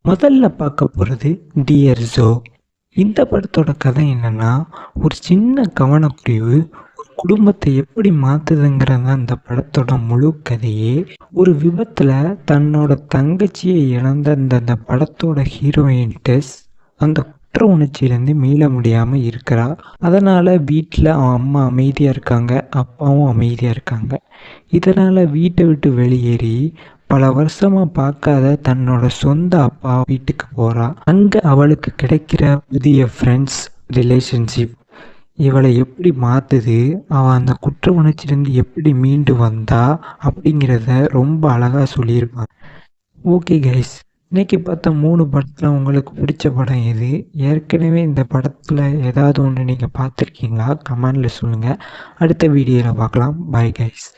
முதல்ல பார்க்க போகிறது டியர் ஜோ. இந்த படத்தோட கதை என்னன்னா, ஒரு சின்ன கவனக்குறைவு ஒரு குடும்பத்தை எப்படி மாத்துதுங்கிறது தான் இந்த படத்தோட முழு கதையே. ஒரு விபத்தில் தன்னோட தங்கச்சியை இழந்த அந்த படத்தோட ஹீரோயின் டெஸ் அந்த குற்ற உணர்ச்சியிலேருந்து மீள முடியாமல் இருக்கிறா. அதனால் வீட்டில் அவன் அம்மா அமைதியாக இருக்காங்க, அப்பாவும் அமைதியாக இருக்காங்க. இதனால் வீட்டை விட்டு வெளியேறி பல வருஷமா பார்க்காத தன்னோட சொந்த அப்பா வீட்டுக்கு போறா. அங்க அவளுக்கு கிடைக்கிற புதிய ஃப்ரெண்ட்ஸ், ரிலேஷன்ஷிப் இவளை எப்படி மாத்துது, அவள் அந்த குற்ற உணர்ச்சியிலேருந்து எப்படி மீண்டு வந்தா அப்படிங்கிறத ரொம்ப அழகா சொல்லியிருப்பாங்க. ஓகே கைஸ், இன்னைக்கு பார்த்த 3 படத்தில் உங்களுக்கு பிடிச்ச படம் எது? ஏற்கனவே இந்த படத்தில் ஏதாவது ஒன்று நீங்கள் பார்த்துருக்கீங்களா? கமெண்டில் சொல்லுங்கள். அடுத்த வீடியோவில் பார்க்கலாம். Bye guys.